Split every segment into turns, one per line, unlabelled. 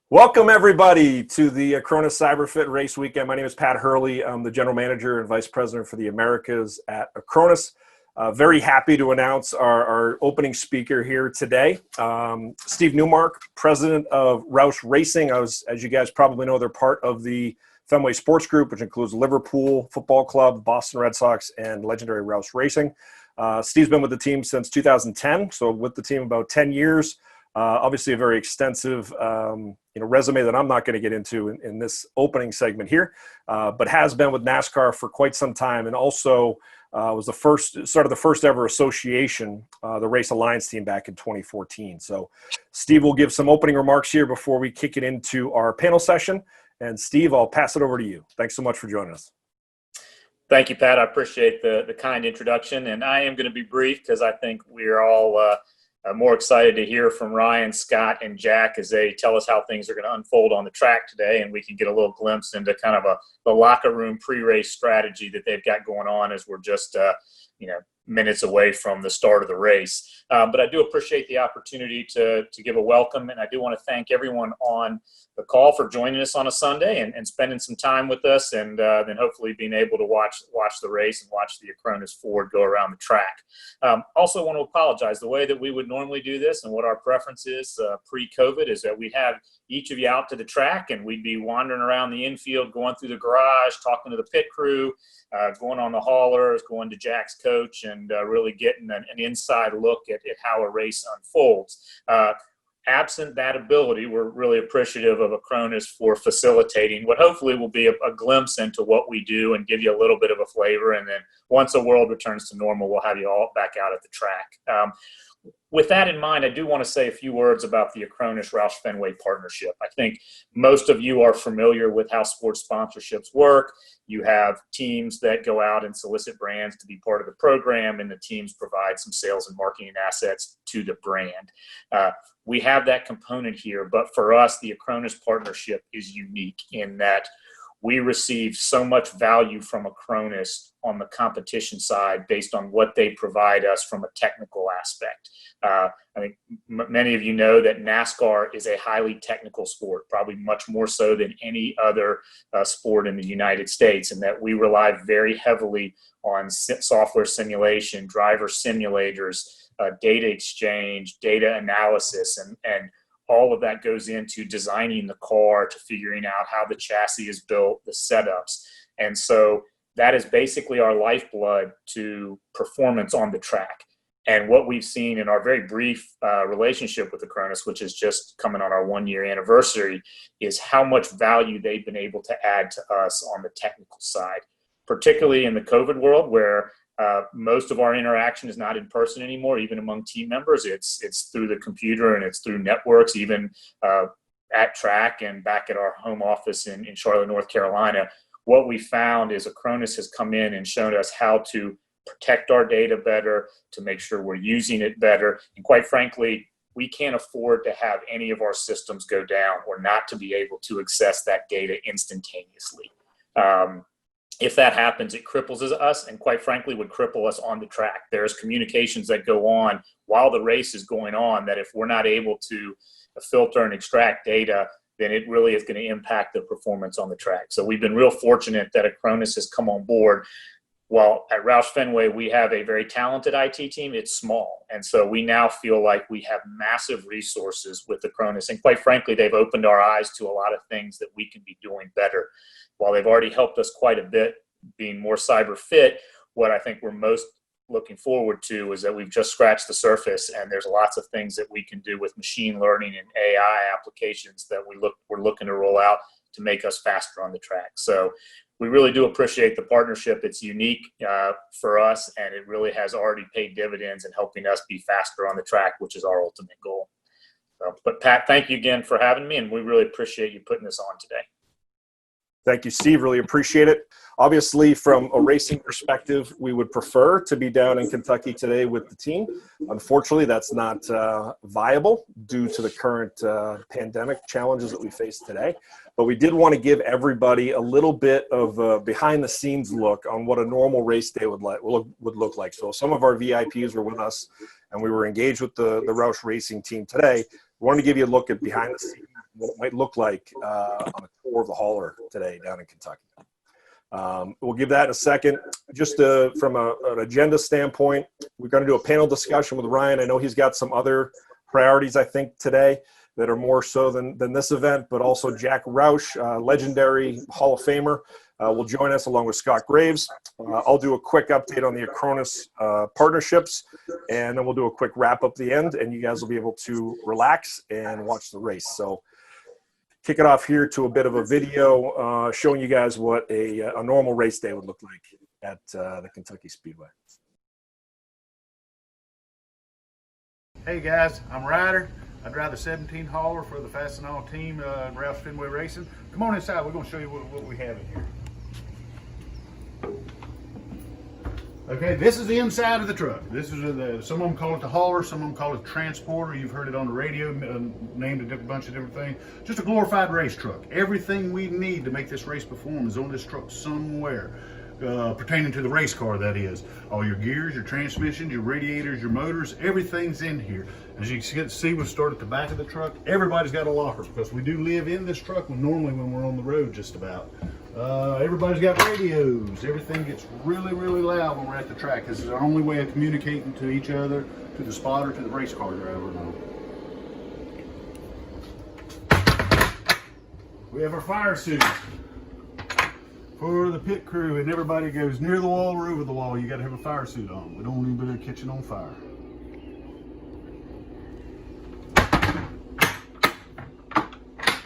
Welcome, everybody, to the Acronis CyberFit Race weekend. My name is Pat Hurley. I'm the General Manager and Vice President for the Americas at Acronis. Very happy to announce our opening speaker here today, Steve Newmark, President of Roush Racing. As you guys probably know, they're part of the Fenway Sports Group, which includes Liverpool Football Club, Boston Red Sox, and legendary Roush Racing. Steve's been with the team since 2010, so with the team about 10 years. Obviously a very extensive resume that I'm not going to get into in this opening segment here, but has been with NASCAR for quite some time, and also started the first ever association, the Race Alliance team, back in 2014. So Steve will give some opening remarks here before we kick it into our panel session. And Steve, I'll pass it over to you. Thanks so much for joining us.
Thank you, Pat. I appreciate the kind introduction, and I am going to be brief because I think we're all more excited to hear from Ryan, Scott, and Jack as they tell us how things are going to unfold on the track today, and we can get a little glimpse into kind of the locker room pre-race strategy that they've got going on as we're just minutes away from the start of the race. But I do appreciate the opportunity to give a welcome, and I do want to thank everyone on the call for joining us on a Sunday and spending some time with us, and then hopefully being able to watch the race and watch the Acronis Ford go around the track. Also want to apologize. The way that we would normally do this and what our preference is pre-COVID is that we have each of you out to the track, and we'd be wandering around the infield, going through the garage, talking to the pit crew, going on the haulers, going to Jack's coach, and really getting an inside look at how a race unfolds. Absent that ability, we're really appreciative of Acronis for facilitating what hopefully will be a glimpse into what we do and give you a little bit of a flavor. And then once the world returns to normal, we'll have you all back out at the track. With that in mind, I do want to say a few words about the Acronis Roush Fenway partnership. I think most of you are familiar with how sports sponsorships work. You have teams that go out and solicit brands to be part of the program, and the teams provide some sales and marketing assets to the brand. We have that component here, but for us, the Acronis partnership is unique in that we receive so much value from Acronis on the competition side based on what they provide us from a technical aspect. I think many of you know that NASCAR is a highly technical sport, probably much more so than any other sport in the United States, and that we rely very heavily on software simulation, driver simulators, data exchange, data analysis, and all of that goes into designing the car, to figuring out how the chassis is built, the setups. And so that is basically our lifeblood to performance on the track. And what we've seen in our very brief relationship with Acronis, which is just coming on our 1-year anniversary, is how much value they've been able to add to us on the technical side, particularly in the COVID world where most of our interaction is not in person anymore, even among team members. It's through the computer and it's through networks, even at track and back at our home office in Charlotte, North Carolina. What we found is Acronis has come in and shown us how to protect our data better, to make sure we're using it better. And quite frankly, we can't afford to have any of our systems go down or not to be able to access that data instantaneously. If that happens, it cripples us, and quite frankly would cripple us on the track. There's communications that go on while the race is going on that if we're not able to filter and extract data, then it really is going to impact the performance on the track. So we've been real fortunate that Acronis has come on board. While at Roush Fenway, we have a very talented IT team, it's small. And so we now feel like we have massive resources with Acronis. And quite frankly, they've opened our eyes to a lot of things that we can be doing better. While they've already helped us quite a bit being more cyber fit, what I think we're most looking forward to is that we've just scratched the surface, and there's lots of things that we can do with machine learning and AI applications that we're looking to roll out to make us faster on the track. So we really do appreciate the partnership. It's unique for us, and it really has already paid dividends in helping us be faster on the track, which is our ultimate goal. But Pat, thank you again for having me, and we really appreciate you putting this on today.
Thank you, Steve. Really appreciate it. Obviously, from a racing perspective, we would prefer to be down in Kentucky today with the team. Unfortunately, that's not viable due to the current pandemic challenges that we face today. But we did want to give everybody a little bit of a behind-the-scenes look on what a normal race day would look like. So some of our VIPs were with us, and we were engaged with the Roush Racing team today. We wanted to give you a look at behind the scenes, what it might look like on a tour of the hauler today down in Kentucky. We'll give that in a second. Just from an agenda standpoint, we're going to do a panel discussion with Ryan. I know he's got some other priorities, I think, today that are more so than this event, but also Jack Roush, legendary Hall of Famer, will join us along with Scott Graves. I'll do a quick update on the Acronis partnerships, and then we'll do a quick wrap up at the end, and you guys will be able to relax and watch the race. So kick it off here to a bit of a video showing you guys what a normal race day would look like at the Kentucky Speedway.
Hey guys, I'm Ryder. I drive the 17 hauler for the Fastenal team, Roush Fenway Racing. Come on inside, we're going to show you what we have in here. Okay, this is the inside of the truck. This is some of them call it the hauler, some of them call it the transporter. You've heard it on the radio, named a bunch of different things. Just a glorified race truck. Everything we need to make this race perform is on this truck somewhere. Pertaining to the race car, that is. All your gears, your transmissions, your radiators, your motors, everything's in here. As you can see, we start at the back of the truck. Everybody's got a locker because we do live in this truck normally when we're on the road just about. Everybody's got radios. Everything gets really, really loud when we're at the track. This is our only way of communicating to each other, to the spotter, to the race car driver. We have our fire suits for the pit crew, and everybody goes near the wall or over the wall. You got to have a fire suit on. We don't want anybody catching on fire.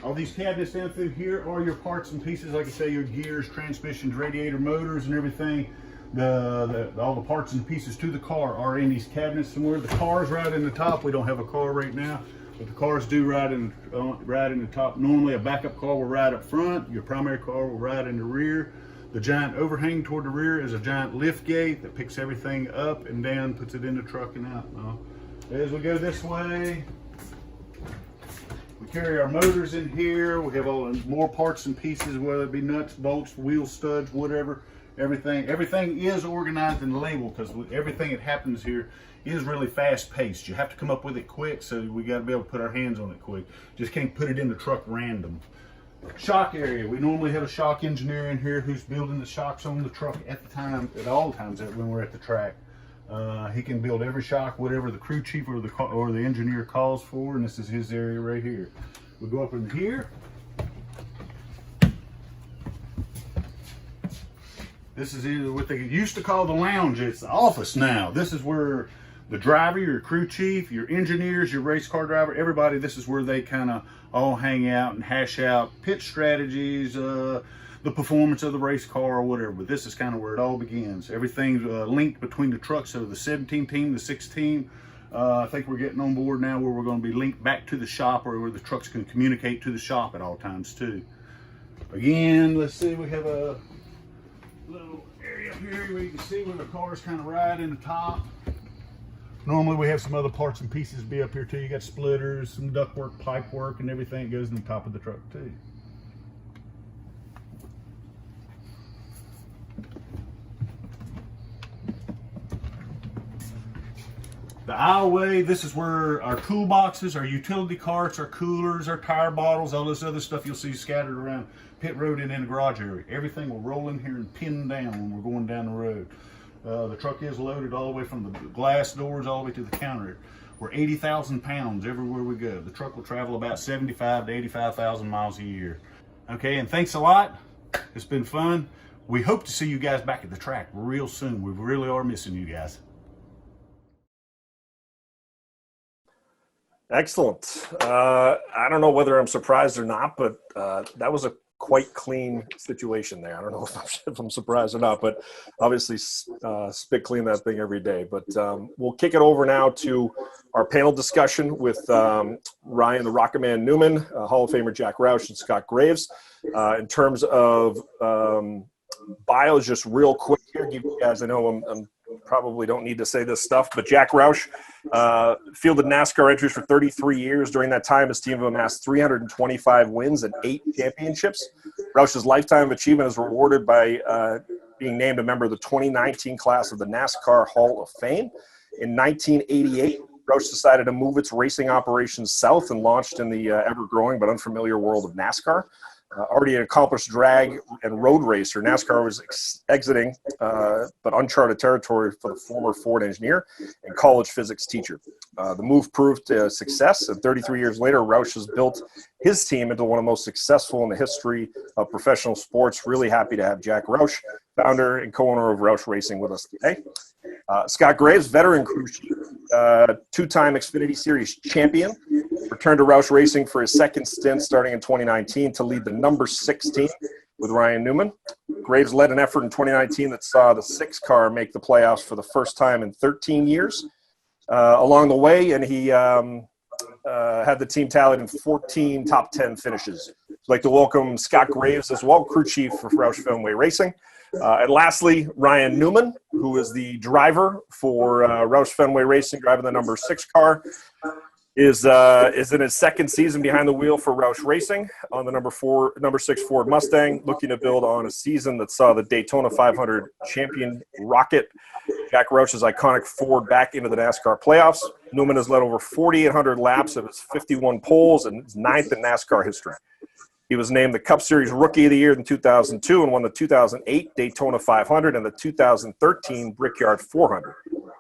All these cabinets down through here are your parts and pieces, like I say, your gears, transmissions, radiator, motors, and everything. All the parts and pieces to the car are in these cabinets somewhere. The car's right in the top. We don't have a car right now, but the cars do ride in the top. Normally a backup car will ride up front. Your primary car will ride in the rear. The giant overhang toward the rear is a giant lift gate that picks everything up and down, puts it in the truck and out. As we go this way, we carry our motors in here. We have all more parts and pieces, whether it be nuts, bolts, wheel studs, whatever. Everything is organized and labeled because everything that happens here is really fast paced. You have to come up with it quick, so we got to be able to put our hands on it quick. Just can't put it in the truck random. Shock area. We normally have a shock engineer in here who's building the shocks on the truck at all times when we're at the track. He can build every shock, whatever the crew chief or the engineer calls for, and this is his area right here. We go up in here. This is what they used to call the lounge. It's the office now. This is where the driver, your crew chief, your engineers, your race car driver, everybody, this is where they kind of all hang out and hash out pit strategies, the performance of the race car or whatever. But this is kind of where it all begins. Everything's linked between the trucks. So the 17 team, the 6 team, I think we're getting on board now where we're going to be linked back to the shop, or where the trucks can communicate to the shop at all times too. Again, let's see, we have a little area up here where you can see where the cars kind of ride in the top. Normally we have some other parts and pieces be up here too. You got splitters, some ductwork, pipe work, and everything that goes in the top of the truck too. The aisleway, this is where our toolboxes, our utility carts, our coolers, our tire bottles, all this other stuff you'll see scattered around pit road and in the garage area. Everything will roll in here and pin down when we're going down the road. The truck is loaded all the way from the glass doors all the way to the counter. We're 80,000 pounds everywhere we go. The truck will travel about 75 to 85,000 miles a year. Okay, and thanks a lot. It's been fun. We hope to see you guys back at the track real soon. We really are missing you guys.
Excellent. I don't know whether I'm surprised or not, but that was a quite clean situation there. I don't know if I'm surprised or not, but obviously spit clean that thing every day. But we'll kick it over now to our panel discussion with Ryan the Rocket Man Newman, Hall of Famer Jack Roush, and Scott Graves. In terms of bios, just real quick here, give you guys, I know I'm probably don't need to say this stuff, but Jack Roush fielded NASCAR entries for 33 years. During that time, his team amassed 325 wins and 8 championships. Roush's lifetime of achievement is rewarded by being named a member of the 2019 class of the NASCAR Hall of Fame. In 1988, Roush decided to move its racing operations south and launched in the ever-growing but unfamiliar world of NASCAR. Already an accomplished drag and road racer, NASCAR was exiting but uncharted territory for the former Ford engineer and college physics teacher. The move proved a success, and 33 years later, Roush has built his team into one of the most successful in the history of professional sports. Really happy to have Jack Roush, founder and co-owner of Roush Racing, with us today. Scott Graves, veteran crew chief, two-time Xfinity Series champion, returned to Roush Racing for his second stint starting in 2019 to lead the number 6 team with Ryan Newman. Graves led an effort in 2019 that saw the 6 car make the playoffs for the first time in 13 years along the way, and he had the team tallied in 14 top 10 finishes. I'd like to welcome Scott Graves as well, crew chief for Roush Fenway Racing. And lastly, Ryan Newman, who is the driver for Roush Fenway Racing, driving the number 6 car, is in his second season behind the wheel for Roush Racing on the number 6 Ford Mustang, looking to build on a season that saw the Daytona 500 champion rocket Jack Roush's iconic Ford back into the NASCAR playoffs. Newman has led over 4,800 laps of his 51 poles and is 9th in NASCAR history. He was named the Cup Series Rookie of the Year in 2002 and won the 2008 Daytona 500 and the 2013 Brickyard 400.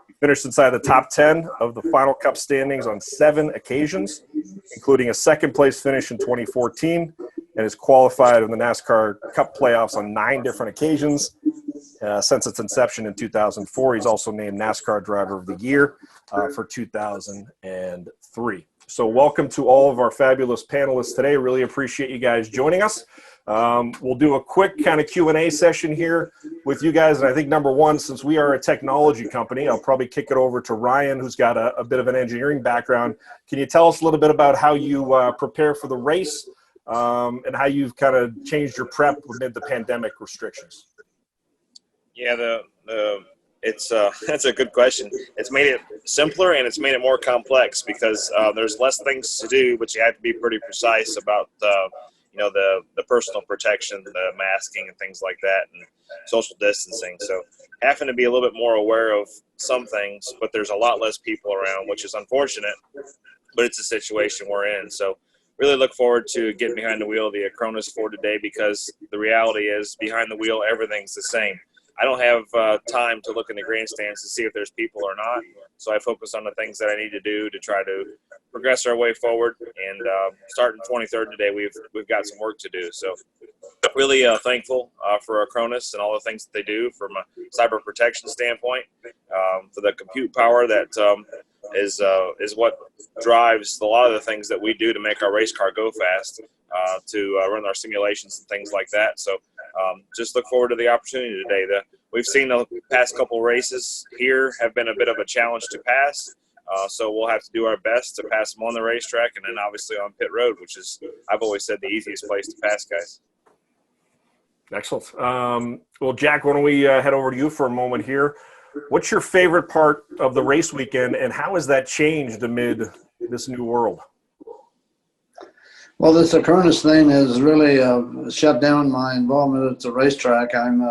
He finished inside the top 10 of the final Cup standings on 7 occasions, including a second-place finish in 2014, and is qualified in the NASCAR Cup playoffs on 9 different occasions since its inception in 2004. He's also named NASCAR Driver of the Year for 2003. So welcome to all of our fabulous panelists today. Really appreciate you guys joining us. We'll do a quick kind of Q&A session here with you guys. And I think number one, since we are a technology company, I'll probably kick it over to Ryan, who's got a bit of an engineering background. Can you tell us a little bit about how you prepare for the race and how you've kind of changed your prep amid the pandemic restrictions?
Yeah, that's a good question. It's made it simpler and it's made it more complex because there's less things to do, but you have to be pretty precise about the personal protection, the masking and things like that, and social distancing. So having to be a little bit more aware of some things, but there's a lot less people around, which is unfortunate, but it's a situation we're in. So really look forward to getting behind the wheel of the Acronis for today, because the reality is behind the wheel, everything's the same. I don't have time to look in the grandstands to see if there's people or not, so I focus on the things that I need to do to try to progress our way forward. And starting 23rd today, we've got some work to do. So really thankful for Acronis and all the things that they do from a cyber protection standpoint, for the compute power that is what drives a lot of the things that we do to make our race car go fast, to run our simulations and things like that. So just look forward to the opportunity today. We've seen the past couple races here have been a bit of a challenge to pass, so we'll have to do our best to pass them on the racetrack and then obviously on pit road, which is, I've always said, the easiest place to pass guys.
Excellent. Well, Jack, why don't we head over to you for a moment here. What's your favorite part of the race weekend, and how has that changed amid this new world?
Well, this Acronis thing has really shut down my involvement at the racetrack. I'm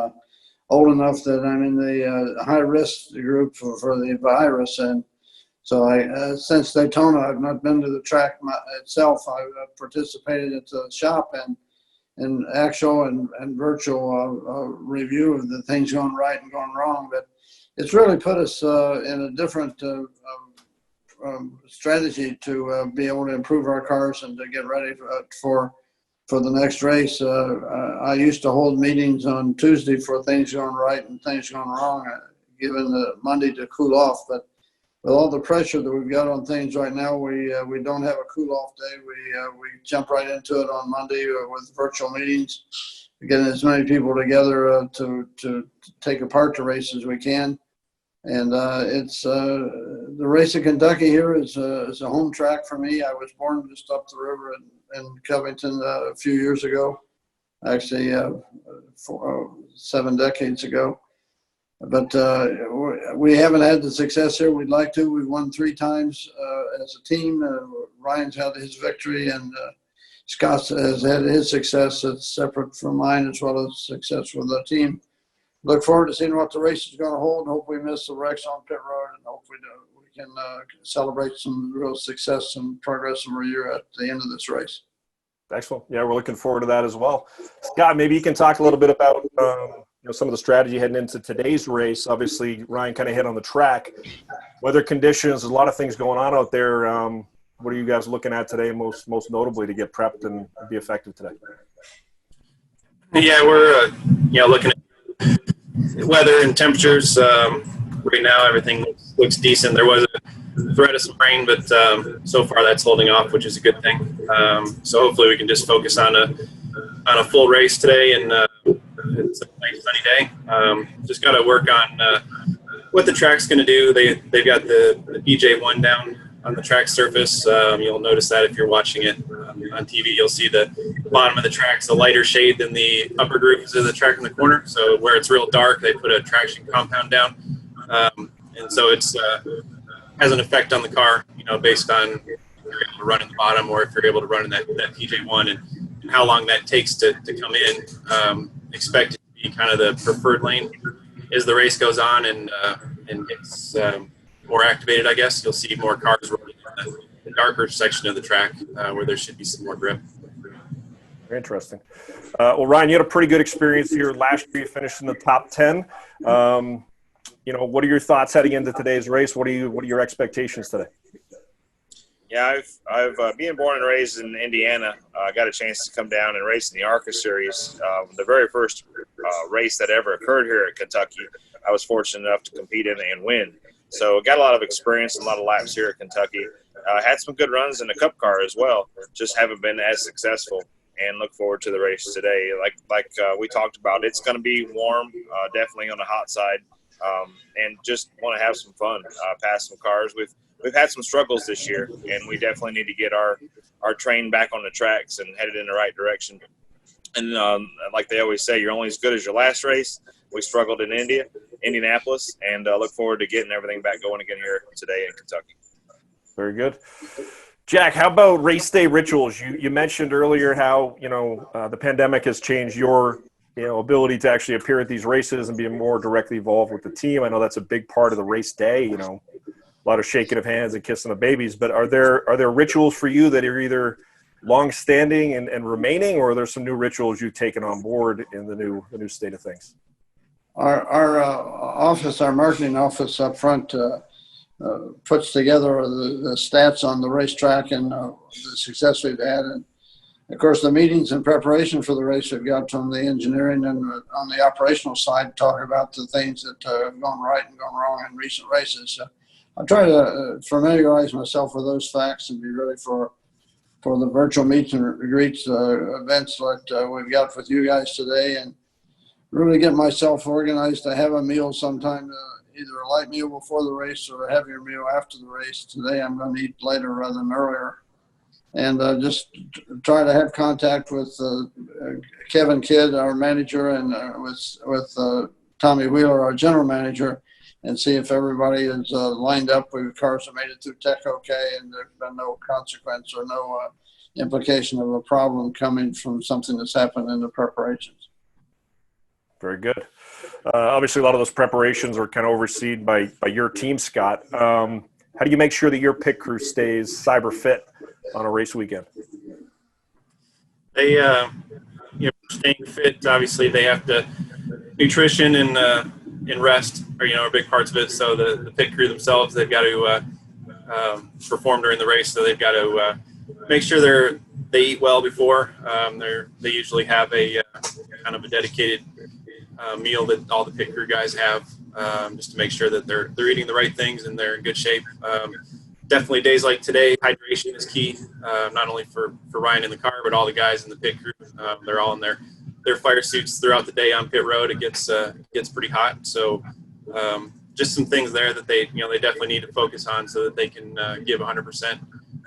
old enough that I'm in the high-risk group for the virus, and so since Daytona, I've not been to the track itself. I've participated at the shop and in actual and virtual review of the things going right and going wrong. But it's really put us in a different strategy to be able to improve our cars and to get ready for the next race. I used to hold meetings on Tuesday for things going right and things going wrong, given the Monday to cool off. But with all the pressure that we've got on things right now, we don't have a cool off day. We jump right into it on Monday with virtual meetings, getting as many people together to take apart the race as we can. And it's the race of Kentucky here is a home track for me. I was born just up the river in Covington a few years ago, actually 7 decades ago. But we haven't had the success here we'd like to. We've won 3 times as a team. Ryan's had his victory, and Scott has had his success that's separate from mine, as well as success with the team. Look forward to seeing what the race is going to hold. Hope we miss the wrecks on pit road, and hope we can celebrate some real success and progress over a year at the end of this race.
Excellent. Yeah, we're looking forward to that as well. Scott, maybe you can talk a little bit about some of the strategy heading into today's race. Obviously, Ryan kind of hit on the track. Weather conditions, there's a lot of things going on out there. What are you guys looking at today, most notably, to get prepped and be effective today?
Yeah, we're looking at weather and temperatures. Right now, everything looks decent. There was a threat of some rain, but so far that's holding off, which is a good thing. So hopefully we can just focus on a full race today, and it's a nice sunny day. Just got to work on what the track's going to do. They've got the BJ1 down on the track surface. You'll notice that if you're watching it on TV, you'll see the bottom of the track's a lighter shade than the upper grooves of the track in the corner. So where it's real dark, they put a traction compound down. And so it's has an effect on the car, based on if you're able to run in the bottom or if you're able to run in that PJ1 and how long that takes to come in. Expect it to be kind of the preferred lane as the race goes on and gets more activated, I guess. You'll see more cars rolling in the darker section of the track where there should be some more grip.
Very interesting. Well, Ryan, you had a pretty good experience here last year. You finished in the top 10. What are your thoughts heading into today's race? What are your expectations today?
Yeah, I've being born and raised in Indiana, I got a chance to come down and race in the ARCA series. The very first race that ever occurred here at Kentucky, I was fortunate enough to compete in and win. So got a lot of experience and a lot of laps here at Kentucky. Had some good runs in the Cup car as well, just haven't been as successful, and look forward to the race today. Like we talked about, it's going to be warm, definitely on the hot side, and just want to have some fun, pass some cars. We've had some struggles this year, and we definitely need to get our train back on the tracks and headed in the right direction. And like they always say, you're only as good as your last race. We struggled in Indianapolis, and look forward to getting everything back going again here today in Kentucky.
Very good. Jack, how about race day rituals? You mentioned earlier how the pandemic has changed your ability to actually appear at these races and be more directly involved with the team. I know that's a big part of the race day. A lot of shaking of hands and kissing of babies. But are there rituals for you that are either long-standing and remaining, or are there some new rituals you've taken on board in the new state of things?
Our office, our marketing office up front, puts together the stats on the racetrack and the success we've had. And of course, the meetings in preparation for the race we've got from the engineering and on the operational side talk about the things that have gone right and gone wrong in recent races. I try to familiarize myself with those facts and be ready for the virtual meets and greets events that we've got with you guys today, and really get myself organized to have a meal sometime, either a light meal before the race or a heavier meal after the race. Today I'm going to eat later rather than earlier. And just try to have contact with Kevin Kidd, our manager, and with Tommy Wheeler, our general manager, and see if everybody is lined up with cars that made it through tech okay, and there's been no consequence or no implication of a problem coming from something that's happened in the preparations.
Very good. Obviously, a lot of those preparations are kind of overseen by your team, Scott. How do you make sure that your pit crew stays cyber fit on a race weekend?
They, staying fit. Obviously, they have to nutrition and rest are big parts of it. So the pit crew themselves, they've got to perform during the race. So they've got to make sure they eat well before. They usually have a kind of a dedicated meal that all the pit crew guys have, just to make sure that they're eating the right things and they're in good shape. Definitely days like today, hydration is key, not only for Ryan in the car, but all the guys in the pit crew. They're all in their fire suits throughout the day on pit road. It gets pretty hot. So just some things there that they definitely need to focus on so that they can give 100%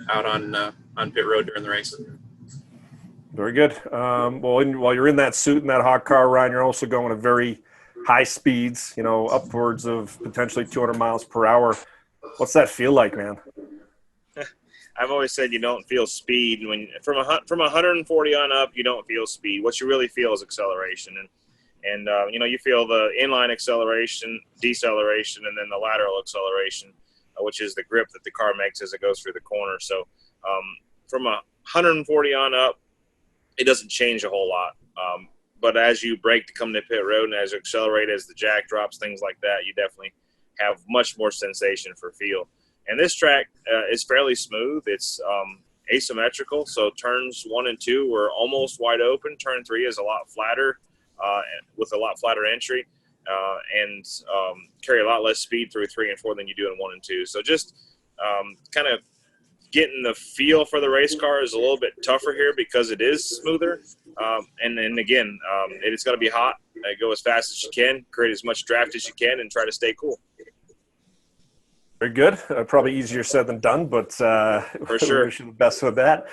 out on pit road during the race.
Very good. While you're in that suit and that hot car, Ryan, you're also going at very high speeds, upwards of potentially 200 miles per hour. What's that feel like, man?
I've always said you don't feel speed. From 140 on up, you don't feel speed. What you really feel is acceleration. And you feel the inline acceleration, deceleration, and then the lateral acceleration. which is the grip that the car makes as it goes through the corner. So from 140 on up, it doesn't change a whole lot. But as you brake to come to pit road and as you accelerate, as the jack drops, things like that, you definitely have much more sensation for feel. And this track is fairly smooth. It's asymmetrical, so turns 1 and 2 were almost wide open. Turn 3 is a lot flatter, with a lot flatter entry, and carry a lot less speed through 3 and 4 than you do in 1 and 2. So just kind of getting the feel for the race car is a little bit tougher here because it is smoother. And then again, it's going to be hot. Go as fast as you can, create as much draft as you can, and try to stay cool.
Very good. Probably easier said than done, but
For sure.
wish you the best with that.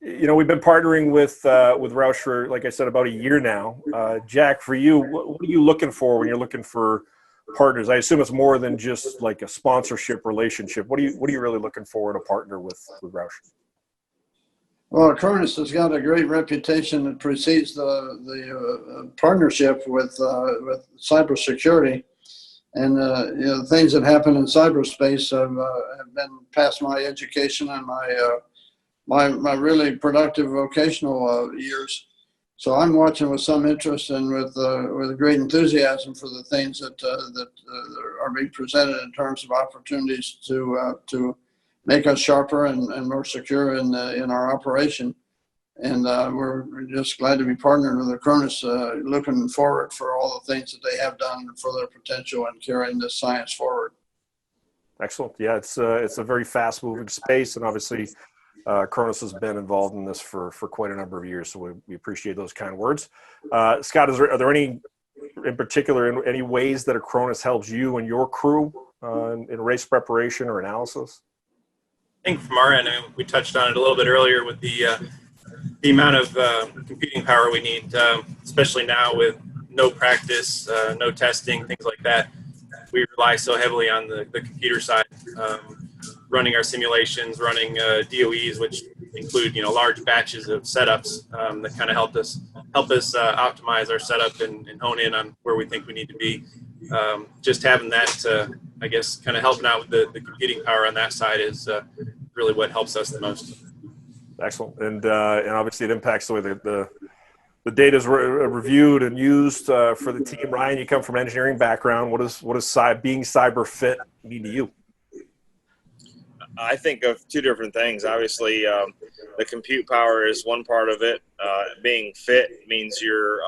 We've been partnering with Roush for, like I said, about a year now. Jack, for you, what are you looking for when you're looking for partners? I assume it's more than just like a sponsorship relationship. What are you really looking for in a partner with Roush?
Well, Acronis has got a great reputation that precedes the partnership with cybersecurity. And the things that happen in cyberspace have been past my education and my really productive vocational years. So I'm watching with some interest and with great enthusiasm for the things that are being presented in terms of opportunities to make us sharper and more secure in our operation. And we're just glad to be partnered with Acronis, looking forward for all the things that they have done for their potential and carrying this science forward.
Excellent. Yeah, it's a very fast-moving space, and obviously Acronis has been involved in this for quite a number of years, so we appreciate those kind words. Scott, are there any, in particular, any ways that Acronis helps you and your crew in race preparation or analysis?
I think from our end, we touched on it a little bit earlier with the amount of computing power we need, especially now with no practice, no testing, things like that. We rely so heavily on the computer side, running our simulations, running DOEs, which include large batches of setups that kind of help us optimize our setup and hone in on where we think we need to be. Just having that, I guess, kind of helping out with the computing power on that side is really what helps us the most.
Excellent, and obviously it impacts the way the data is reviewed and used for the team. Ryan, you come from an engineering background. What does being cyber fit mean to you?
I think of two different things. Obviously, the compute power is one part of it. Being fit means you're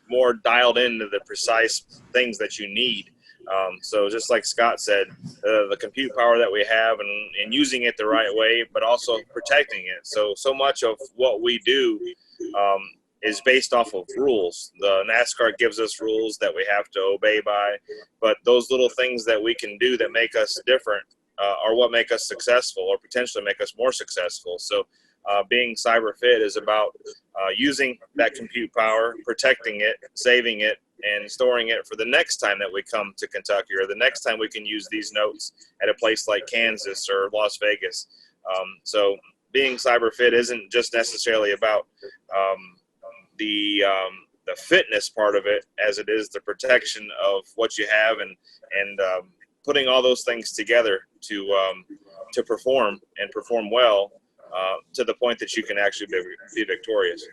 more dialed into the precise things that you need. So just like Scott said, the compute power that we have and using it the right way, but also protecting it. So much of what we do is based off of rules. The NASCAR gives us rules that we have to obey by, but those little things that we can do that make us different are what make us successful or potentially make us more successful. So being cyber fit is about using that compute power, protecting it, saving it, and storing it for the next time that we come to Kentucky or the next time we can use these notes at a place like Kansas or Las Vegas. So being cyber fit isn't just necessarily about the fitness part of it, as it is the protection of what you have and putting all those things together to perform and perform well to the point that you can actually be victorious.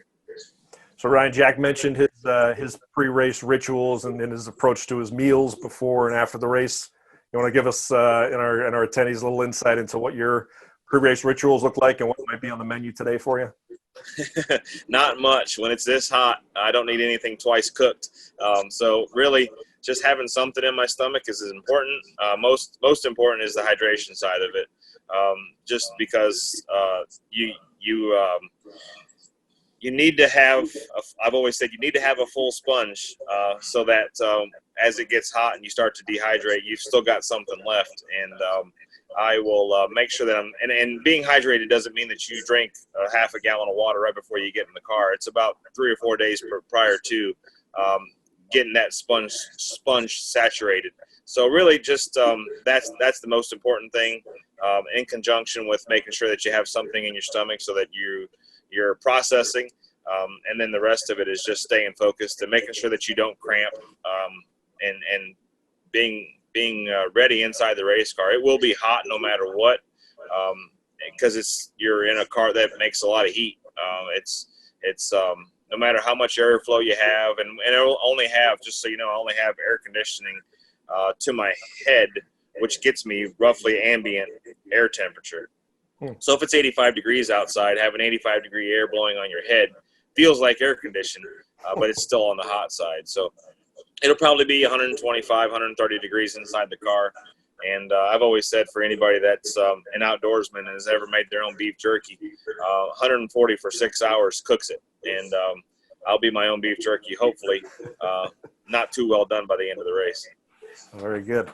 So Ryan, Jack mentioned his pre-race rituals and his approach to his meals before and after the race. You want to give us and our attendees a little insight into what your pre-race rituals look like and what might be on the menu today for you?
Not much. When it's this hot, I don't need anything twice cooked. So really, just having something in my stomach is important. Most important is the hydration side of it. Just because you need to have, I've always said you need to have a full sponge so that as it gets hot and you start to dehydrate, you've still got something left. And I will make sure that and being hydrated doesn't mean that you drink half a gallon of water right before you get in the car. It's about 3 or 4 days prior to getting that sponge saturated. So really just that's the most important thing in conjunction with making sure that you have something in your stomach so that you're processing, and then the rest of it is just staying focused and making sure that you don't cramp, and being being ready inside the race car. It will be hot no matter what, because you're in a car that makes a lot of heat. It's no matter how much airflow you have, and it'll only have, just so you know, I only have air conditioning to my head, which gets me roughly ambient air temperature. So if it's 85 degrees outside, having 85-degree air blowing on your head feels like air conditioning, but it's still on the hot side. So it'll probably be 125, 130 degrees inside the car. And I've always said, for anybody that's an outdoorsman and has ever made their own beef jerky, 140 for 6 hours cooks it. And I'll be my own beef jerky, hopefully, not too well done by the end of the race.
Very good.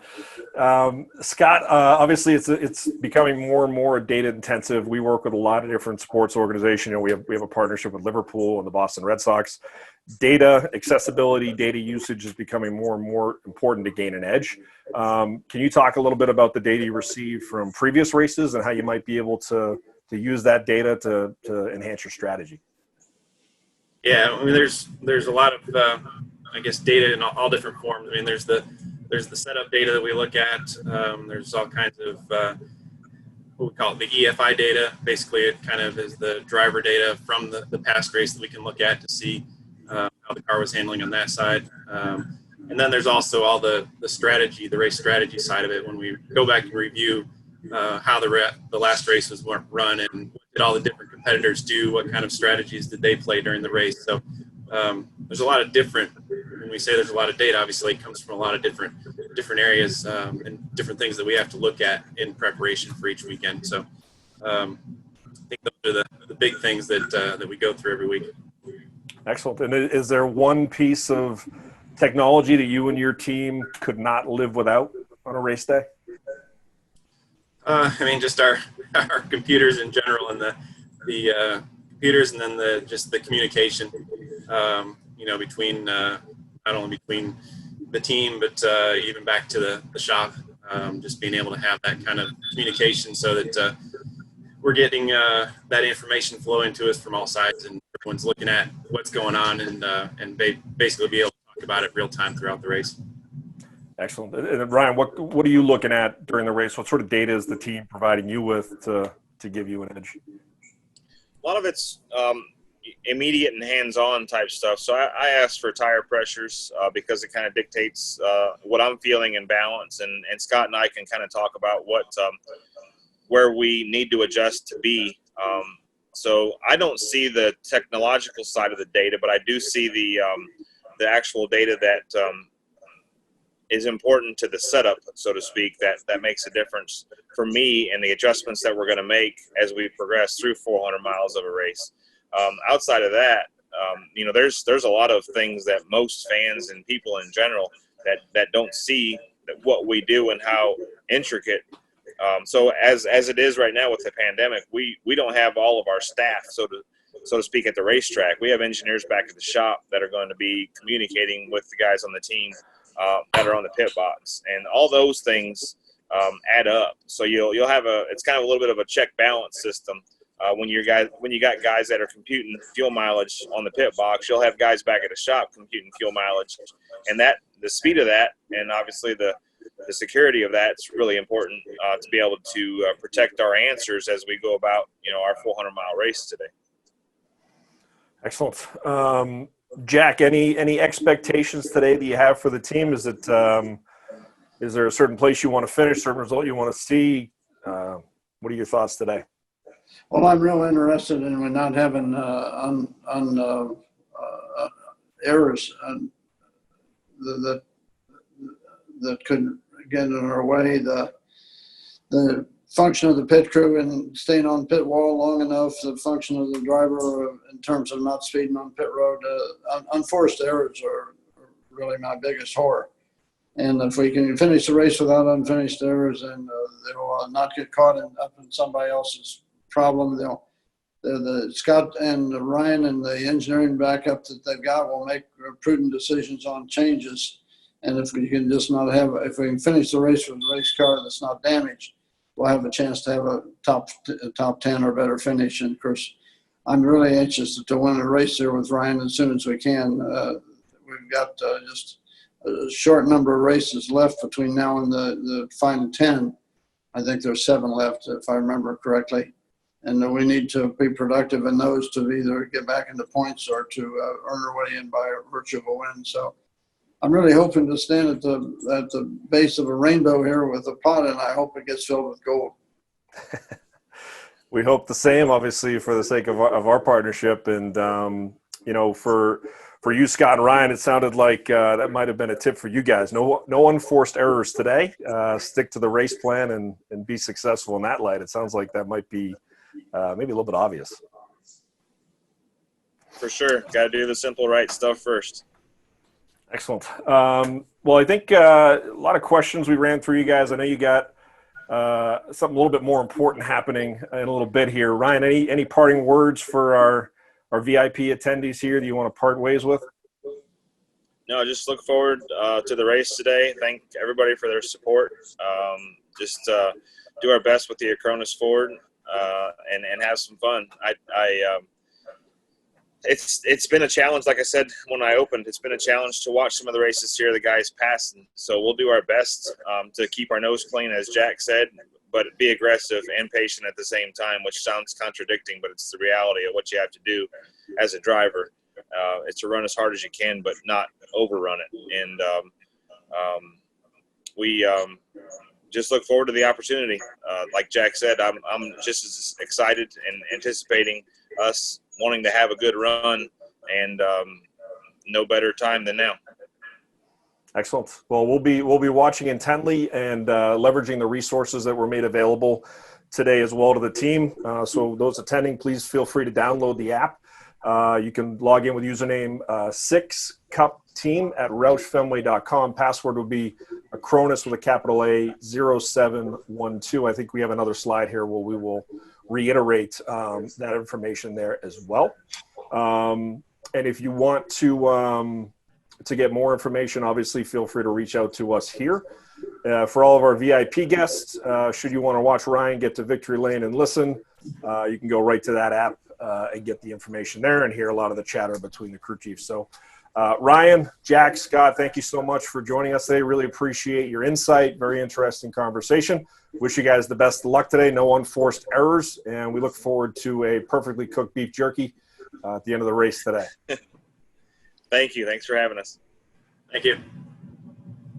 Scott, obviously it's becoming more and more data intensive. We work with a lot of different sports organizations. You know, we have a partnership with Liverpool and the Boston Red Sox. Data accessibility, data usage is becoming more and more important to gain an edge. Can you talk a little bit about the data you received from previous races and how you might be able to use that data to enhance your strategy?
Yeah, I mean, there's a lot of I guess data in all different forms. I mean, there's the setup data that we look at. There's all kinds of what we call it the EFI data. Basically, it kind of is the driver data from the past race that we can look at to see how the car was handling on that side. And then there's also all the strategy, the race strategy side of it. When we go back and review how the last race was run and what did all the different competitors do, what kind of strategies did they play during the race. So there's a lot of different, when we say there's a lot of data, obviously it comes from a lot of different areas and different things that we have to look at in preparation for each weekend. So I think those are the big things that we go through every week.
Excellent. And is there one piece of technology that you and your team could not live without on a race day?
I mean, just our computers in general, and the computers, and then just the communication, between not only between the team, but even back to the shop, just being able to have that kind of communication so that we're getting that information flowing to us from all sides, and everyone's looking at what's going on and basically be able to talk about it real time throughout the race.
Excellent. And Ryan, what are you looking at during the race? What sort of data is the team providing you with to give you an edge?
A lot of it's immediate and hands-on type stuff. So I ask for tire pressures because it kind of dictates what I'm feeling in balance. And Scott and I can kind of talk about where we need to adjust to be. So I don't see the technological side of the data, but I do see the actual data that is important to the setup, so to speak, that makes a difference for me and the adjustments that we're going to make as we progress through 400 miles of a race. Outside of that, there's a lot of things that most fans and people in general that don't see what we do and how intricate. So as it is right now with the pandemic, we don't have all of our staff, so to speak, at the racetrack. We have engineers back at the shop that are going to be communicating with the guys on the team that are on the pit box, and all those things add up. So you'll have it's kind of a little bit of a check balance system. When you got guys that are computing fuel mileage on the pit box, you'll have guys back at the shop computing fuel mileage, and the speed of that, and obviously the security of that is really important to be able to protect our answers as we go about our 400-mile race today.
Excellent. Jack, any expectations today that you have for the team? Is there a certain place you want to finish, certain result you want to see? What are your thoughts today?
Well, I'm real interested in not having errors that could get in our way. The function of the pit crew and staying on pit wall long enough, the function of the driver in terms of not speeding on pit road, unforced errors are really my biggest horror. And if we can finish the race without unfinished errors, and they will not get caught up in somebody else's problem, the Scott and Ryan and the engineering backup that they've got will make prudent decisions on changes. And if we can if we can finish the race with a race car that's not damaged, we'll have a chance to have a top 10 or better finish. And of course, I'm really anxious to win a race there with Ryan as soon as we can. We've got just a short number of races left between now and the final 10. I think there's 7 left, if I remember correctly. And we need to be productive in those to either get back into points or to earn our way in by virtue of a win. So I'm really hoping to stand at the base of a rainbow here with a pot, and I hope it gets filled with gold.
We hope the same, obviously, for the sake of our partnership. And, you know, for you, Scott and Ryan, it sounded like that might have been a tip for you guys. No unforced errors today. Stick to the race plan and be successful in that light. It sounds like that might be maybe a little bit obvious.
For sure. Got to do the simple right stuff first.
Excellent. Well, I think a lot of questions we ran through, you guys. I know you got something a little bit more important happening in a little bit here. Ryan, any parting words for our VIP attendees here that you want to part ways with?
No, just look forward to the race today. Thank everybody for their support. Just do our best with the Acronis Ford and have some fun. It's been a challenge, like I said when I opened. It's been a challenge to watch some of the races here, the guys passing. So we'll do our best to keep our nose clean, as Jack said, but be aggressive and patient at the same time, which sounds contradicting, but it's the reality of what you have to do as a driver. It's to run as hard as you can, but not overrun it. And we just look forward to the opportunity. Like Jack said, I'm just as excited and anticipating us wanting to have a good run, and no better time than now.
Excellent. Well, we'll be watching intently and leveraging the resources that were made available today as well to the team. So those attending, please feel free to download the app. You can log in with username 6cupteam at roushfenway.com. Password would be Acronis with a capital A 0712. I think we have another slide here where we will reiterate that information there as well. And if you want to get more information, obviously feel free to reach out to us here. For all of our VIP guests, should you want to watch Ryan get to victory lane and listen, you can go right to that app and get the information there and hear a lot of the chatter between the crew chiefs. So Ryan, Jack, Scott, thank you so much for joining us today. Really appreciate your insight. Very interesting conversation. Wish you guys the best of luck today. No unforced errors. And we look forward to a perfectly cooked beef jerky at the end of the race today.
Thank you. Thanks for having us.
Thank you.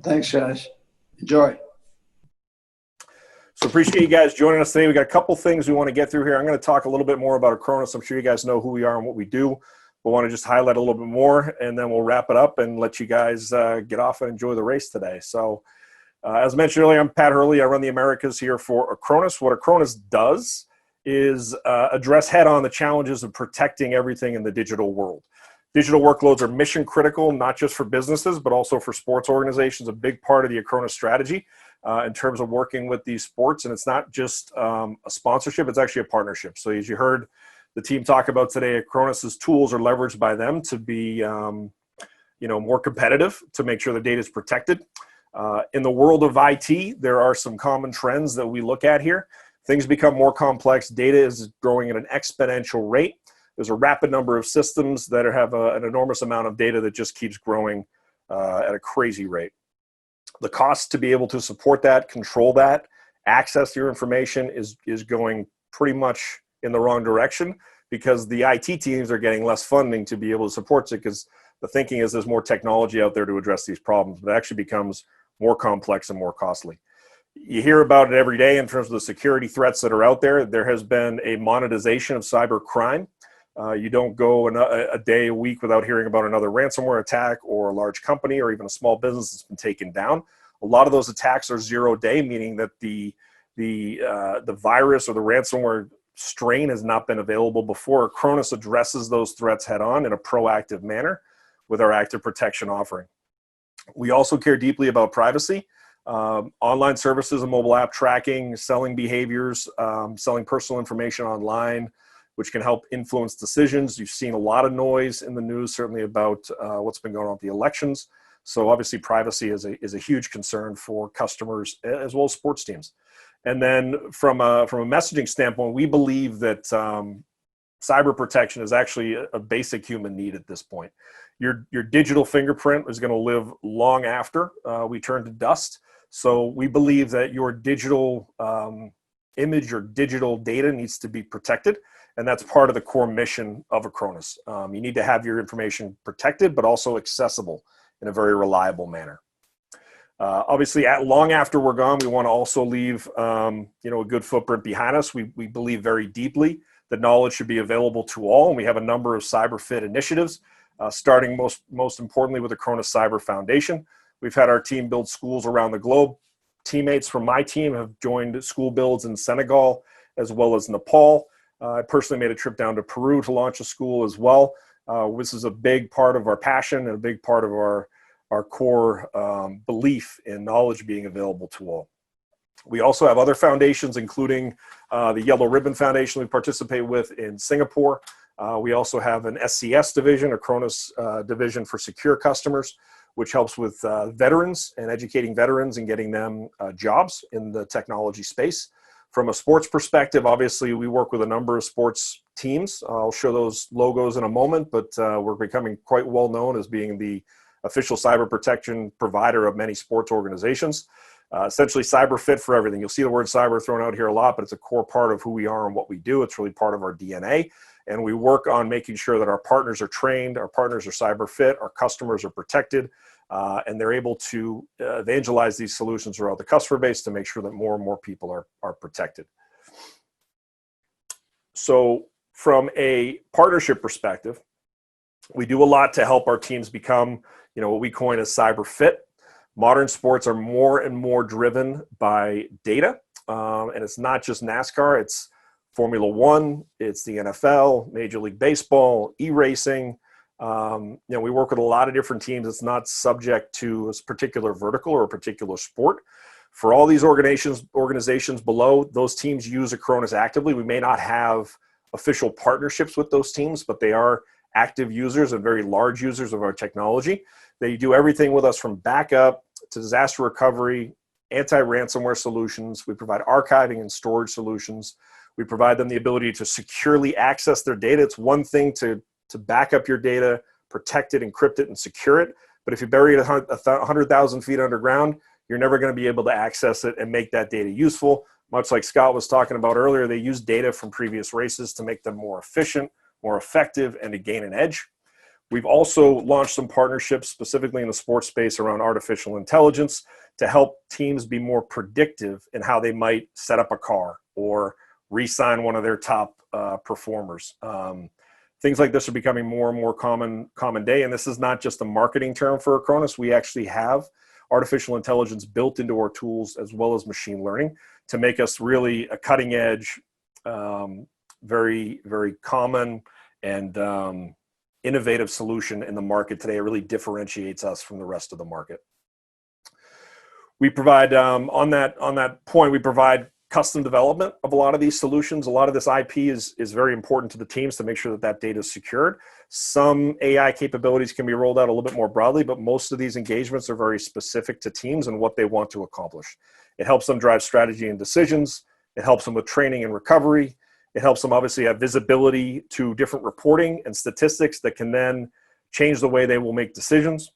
Thanks, guys. Enjoy.
So appreciate you guys joining us today. We got a couple things we want to get through here. I'm going to talk a little bit more about Acronis. I'm sure you guys know who we are and what we do. We'll want to just highlight a little bit more, and then we'll wrap it up and let you guys get off and enjoy the race today. So as mentioned earlier, I'm Pat Hurley. I run the Americas here for Acronis. What Acronis does is address head-on the challenges of protecting everything in the digital world. Digital workloads are mission critical, not just for businesses, but also for sports organizations. A big part of the Acronis strategy in terms of working with these sports. And it's not just a sponsorship, it's actually a partnership. So as you heard the team talk about today, Acronis's tools are leveraged by them to be more competitive, to make sure the data is protected. In the world of IT, there are some common trends that we look at here. Things become more complex. Data is growing at an exponential rate. There's a rapid number of systems that have an enormous amount of data that just keeps growing at a crazy rate. The cost to be able to support that, control that, access your information is going pretty much in the wrong direction, because the IT teams are getting less funding to be able to support it, because the thinking is there's more technology out there to address these problems, but it actually becomes more complex and more costly. You hear about it every day in terms of the security threats that are out there. There has been a monetization of cyber crime. You don't go a day, a week without hearing about another ransomware attack or a large company or even a small business that's been taken down. A lot of those attacks are 0 day, meaning that the virus or the ransomware strain has not been available before. Acronis addresses those threats head on in a proactive manner with our active protection offering. We also care deeply about privacy. Online services and mobile app tracking, selling behaviors, selling personal information online, which can help influence decisions. You've seen a lot of noise in the news, certainly about what's been going on with the elections. So obviously privacy is a huge concern for customers as well as sports teams. And then from a messaging standpoint, we believe that cyber protection is actually a basic human need at this point. your digital fingerprint is going to live long after we turn to dust. So we believe that your digital image or digital data needs to be protected. And that's part of the core mission of Acronis. You need to have your information protected, but also accessible in a very reliable manner. Obviously, long after we're gone, we want to also leave a good footprint behind us. We believe very deeply that knowledge should be available to all, and we have a number of CyberFit initiatives, starting most importantly with the Acronis Cyber Foundation. We've had our team build schools around the globe. Teammates from my team have joined school builds in Senegal as well as Nepal. I personally made a trip down to Peru to launch a school as well. This is a big part of our passion and a big part of our core belief in knowledge being available to all. We also have other foundations, including the Yellow Ribbon Foundation we participate with in Singapore. We also have an SCS division, Acronis division for secure customers, which helps with veterans and educating veterans and getting them jobs in the technology space. From a sports perspective, obviously, we work with a number of sports teams. I'll show those logos in a moment, but we're becoming quite well known as being the official cyber protection provider of many sports organizations. Essentially, cyber fit for everything. You'll see the word cyber thrown out here a lot, but it's a core part of who we are and what we do. It's really part of our DNA. And we work on making sure that our partners are trained, our partners are cyber fit, our customers are protected, and they're able to evangelize these solutions throughout the customer base to make sure that more and more people are protected. So from a partnership perspective, we do a lot to help our teams become, what we coin as cyber fit. Modern sports are more and more driven by data, and it's not just NASCAR, it's Formula One, it's the NFL, Major League Baseball, e-racing. We work with a lot of different teams. It's not subject to a particular vertical or a particular sport. For all these organizations below, those teams use Acronis actively. We may not have official partnerships with those teams, but they are active users and very large users of our technology. They do everything with us from backup to disaster recovery, anti-ransomware solutions. We provide archiving and storage solutions. We provide them the ability to securely access their data. It's one thing to back up your data, protect it, encrypt it, and secure it. But if you bury it 100,000 feet underground, you're never going to be able to access it and make that data useful. Much like Scott was talking about earlier, they use data from previous races to make them more efficient, more effective, and to gain an edge. We've also launched some partnerships specifically in the sports space around artificial intelligence to help teams be more predictive in how they might set up a car or re-sign one of their top performers. Things like this are becoming more and more common day, and this is not just a marketing term for Acronis. We actually have artificial intelligence built into our tools as well as machine learning to make us really a cutting edge, very, very common and innovative solution in the market today. It really differentiates us from the rest of the market. We provide, on that point, we provide custom development of a lot of these solutions. A lot of this IP is very important to the teams to make sure that data is secured. Some AI capabilities can be rolled out a little bit more broadly, but most of these engagements are very specific to teams and what they want to accomplish. It helps them drive strategy and decisions. It helps them with training and recovery. It helps them obviously have visibility to different reporting and statistics that can then change the way they will make decisions.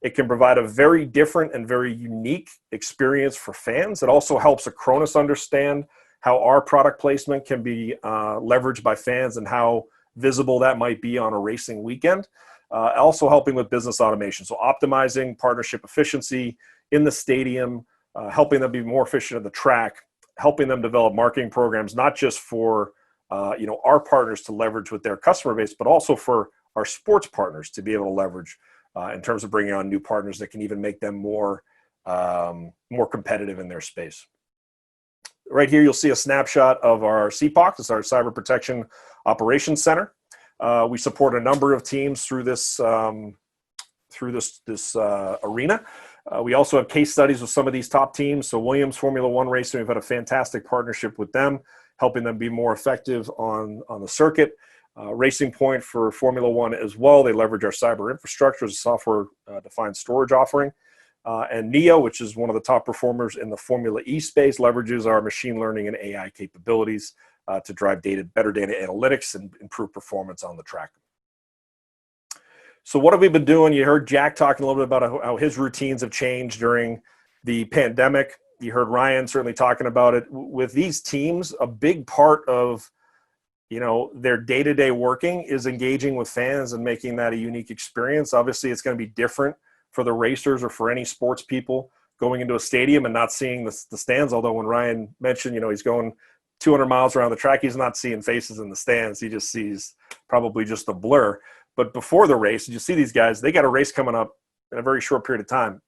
It can provide a very different and very unique experience for fans. It also helps Acronis understand how our product placement can be leveraged by fans and how visible that might be on a racing weekend. Also helping with business automation. So optimizing partnership efficiency in the stadium, helping them be more efficient at the track, helping them develop marketing programs, not just for our partners to leverage with their customer base, but also for our sports partners to be able to leverage in terms of bringing on new partners that can even make them more competitive in their space. Right here, you'll see a snapshot of our CPOC. It's our Cyber Protection Operations Center. We support a number of teams through this arena. We also have case studies with some of these top teams. So Williams Formula One Racing, we've had a fantastic partnership with them, helping them be more effective on the circuit. Racing Point for Formula One as well. They leverage our cyber infrastructure as a software-defined storage offering. And NEO, which is one of the top performers in the Formula E space, leverages our machine learning and AI capabilities to drive better data analytics and improve performance on the track. So what have we been doing? You heard Jack talking a little bit about how his routines have changed during the pandemic. You heard Ryan certainly talking about it. With these teams, a big part of their day-to-day working is engaging with fans and making that a unique experience. Obviously, it's going to be different for the racers or for any sports people going into a stadium and not seeing the stands. Although when Ryan mentioned, he's going 200 miles around the track, he's not seeing faces in the stands. He just sees probably just a blur. But before the race, you see these guys, they got a race coming up in a very short period of time.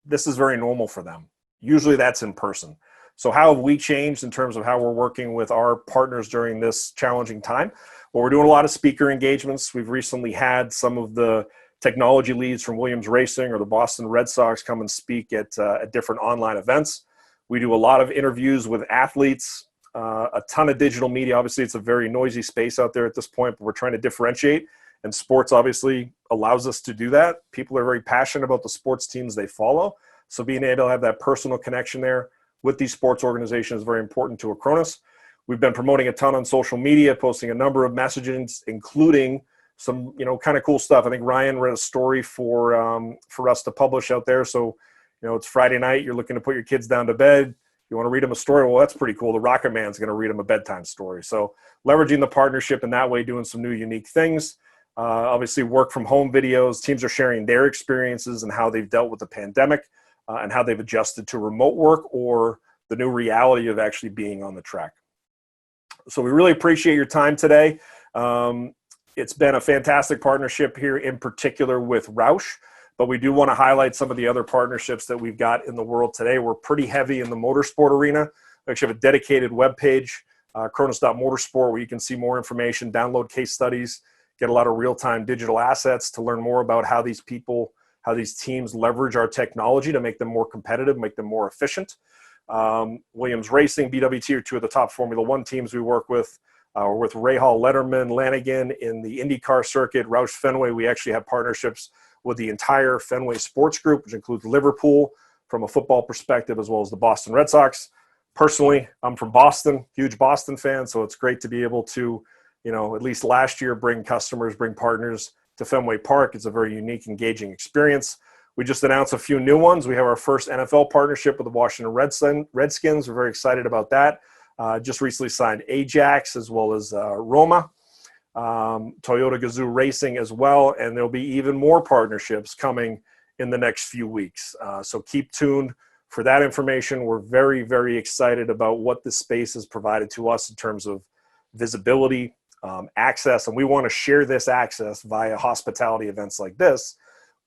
This is very normal for them. Usually that's in person. So how have we changed in terms of how we're working with our partners during this challenging time? Well, we're doing a lot of speaker engagements. We've recently had some of the technology leads from Williams Racing or the Boston Red Sox come and speak at different online events. We do a lot of interviews with athletes, a ton of digital media. Obviously, it's a very noisy space out there at this point, but we're trying to differentiate. And sports obviously allows us to do that. People are very passionate about the sports teams they follow. So being able to have that personal connection there with these sports organizations is very important to Acronis. We've been promoting a ton on social media, posting a number of messages, including some, kind of cool stuff. I think Ryan read a story for us to publish out there. So, it's Friday night. You're looking to put your kids down to bed. You want to read them a story? Well, that's pretty cool. The Rocket Man's going to read them a bedtime story. So leveraging the partnership in that way, doing some new unique things. Obviously, work from home videos. Teams are sharing their experiences and how they've dealt with the pandemic and how they've adjusted to remote work or the new reality of actually being on the track. So we really appreciate your time today. It's been a fantastic partnership here, in particular with Roush, but we do want to highlight some of the other partnerships that we've got in the world today. We're pretty heavy in the motorsport arena. We actually have a dedicated webpage, Acronis.motorsport, where you can see more information, download case studies, get a lot of real-time digital assets to learn more about how these teams leverage our technology to make them more competitive, make them more efficient. Williams Racing, BWT are two of the top Formula One teams we work with. We're with Rahal Letterman, Lanigan in the IndyCar circuit, Roush Fenway. We actually have partnerships with the entire Fenway Sports Group, which includes Liverpool from a football perspective, as well as the Boston Red Sox. Personally, I'm from Boston, huge Boston fan, so it's great to be able to, at least last year, bring partners to Fenway Park. It's a very unique, engaging experience. We just announced a few new ones. We have our first NFL partnership with the Washington Redskins. We're very excited about that. Just recently signed Ajax as well as Roma, Toyota Gazoo Racing as well, and there'll be even more partnerships coming in the next few weeks. So keep tuned for that information. We're very, very excited about what this space has provided to us in terms of visibility, access, and we want to share this access via hospitality events like this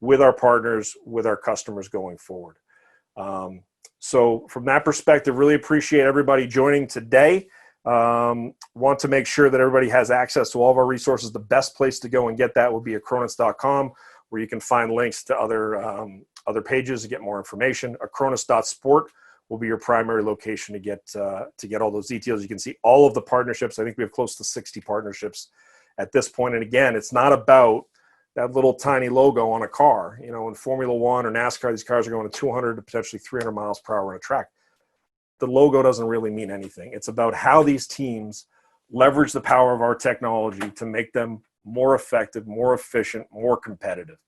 with our partners, with our customers going forward. So from that perspective, really appreciate everybody joining today. Want to make sure that everybody has access to all of our resources. The best place to go and get that would be Acronis.com, where you can find links to other pages to get more information. Acronis.sport will be your primary location to get all those details. You can see all of the partnerships. I think we have close to 60 partnerships at this point. And again, it's not about that little tiny logo on a car. In Formula One or NASCAR, these cars are going to 200 to potentially 300 miles per hour on a track. The logo doesn't really mean anything. It's about how these teams leverage the power of our technology to make them more effective, more efficient, more competitive.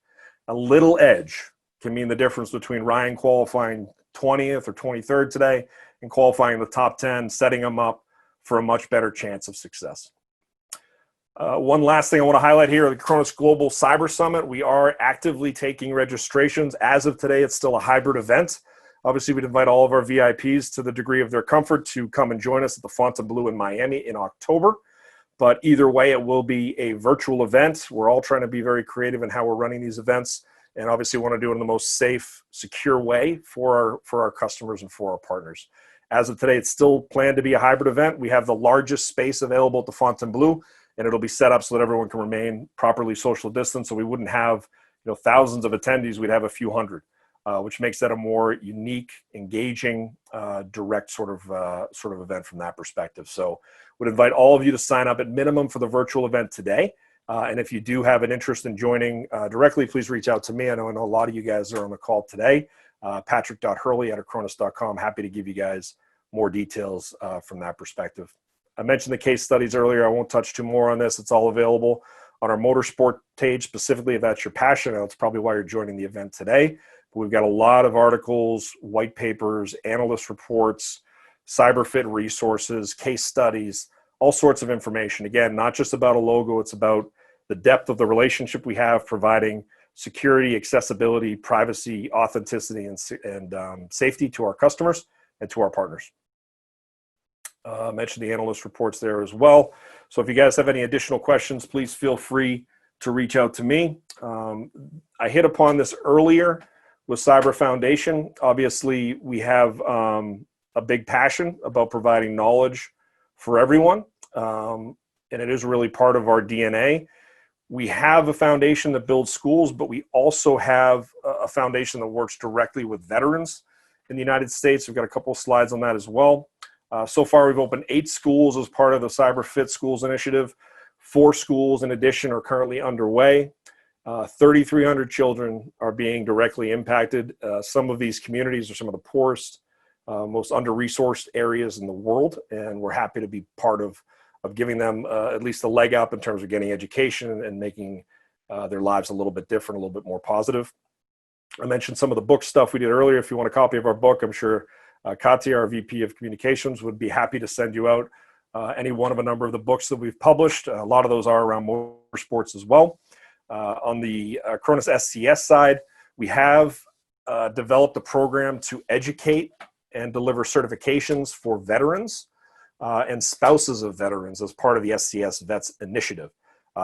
A little edge can mean the difference between Ryan qualifying 20th or 23rd today and qualifying in the top 10, setting them up for a much better chance of success. One last thing I want to highlight here, the Acronis Global Cyber Summit. We are actively taking registrations. As of today, it's still a hybrid event. Obviously, we'd invite all of our VIPs to the degree of their comfort to come and join us at the Fontainebleau in Miami in October. But either way, it will be a virtual event. We're all trying to be very creative in how we're running these events, and obviously want to do it in the most safe, secure way for our customers and for our partners. As of today, it's still planned to be a hybrid event. We have the largest space available at the Fontainebleau, and it'll be set up so that everyone can remain properly social distance. So we wouldn't have thousands of attendees. We'd have a few hundred, which makes that a more unique, engaging, direct sort of event from that perspective. So would invite all of you to sign up at minimum for the virtual event today. And if you do have an interest in joining directly, please reach out to me. I know a lot of you guys are on the call today. Patrick.Hurley@Acronis.com. Happy to give you guys more details from that perspective. I mentioned the case studies earlier. I won't touch too more on this. It's all available on our motorsport page specifically if that's your passion. That's probably why you're joining the event today. But we've got a lot of articles, white papers, analyst reports, CyberFit resources, case studies, all sorts of information. Again, not just about a logo, it's about the depth of the relationship we have, providing security, accessibility, privacy, authenticity, and safety to our customers and to our partners. I mentioned the analyst reports there as well. So if you guys have any additional questions, please feel free to reach out to me. I hit upon this earlier with Cyber Foundation. Obviously, we have a big passion about providing knowledge for everyone, and it is really part of our DNA. We have a foundation that builds schools, but we also have a foundation that works directly with veterans in the United States. We've got a couple of slides on that as well. So far, we've opened 8 schools as part of the CyberFit Schools initiative. 4 schools in addition are currently underway. 3,300 children are being directly impacted. Some of these communities are some of the poorest, most under-resourced areas in the world, and we're happy to be part of giving them at least a leg up in terms of getting education and making their lives a little bit different, a little bit more positive. I mentioned some of the book stuff we did earlier. If you want a copy of our book, I'm sure Katya, our VP of Communications, would be happy to send you out any one of a number of the books that we've published. A lot of those are around motorsports as well. On the Acronis SCS side, we have developed a program to educate and deliver certifications for veterans and spouses of veterans as part of the SCS Vets Initiative.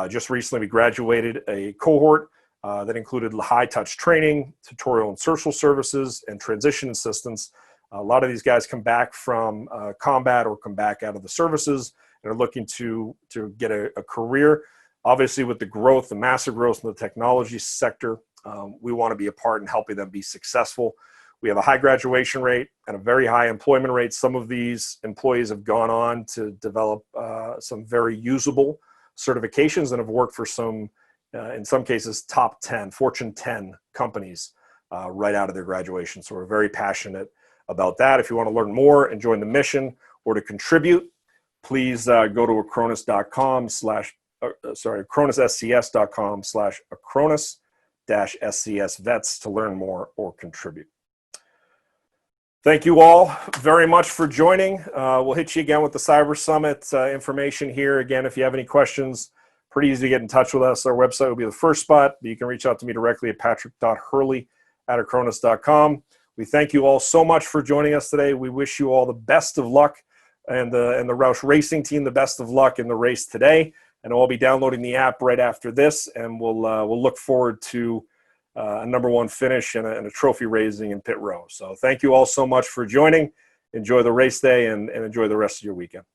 Just recently, we graduated a cohort that included high-touch training, tutorial and social services, and transition assistance. A lot of these guys come back from combat or come back out of the services and are looking to get a career. Obviously, with the growth, the massive growth in the technology sector, we want to be a part in helping them be successful. We have a high graduation rate and a very high employment rate. Some of these employees have gone on to develop some very usable certifications and have worked for some, in some cases, top 10, Fortune 10 companies right out of their graduation. So we're very passionate about that. If you want to learn more and join the mission or to contribute, please go to acronisscs.com/acronis-scs to learn more or contribute. Thank you all very much for joining. We'll hit you again with the Cyber Summit information here. Again, if you have any questions, pretty easy to get in touch with us. Our website will be the first spot, but you can reach out to me directly at patrick.hurley@acronis.com. We thank you all so much for joining us today. We wish you all the best of luck and the Roush Racing team the best of luck in the race today. And I'll be downloading the app right after this, and we'll look forward to a #1 finish and a trophy raising in pit row. So thank you all so much for joining. Enjoy the race day and enjoy the rest of your weekend.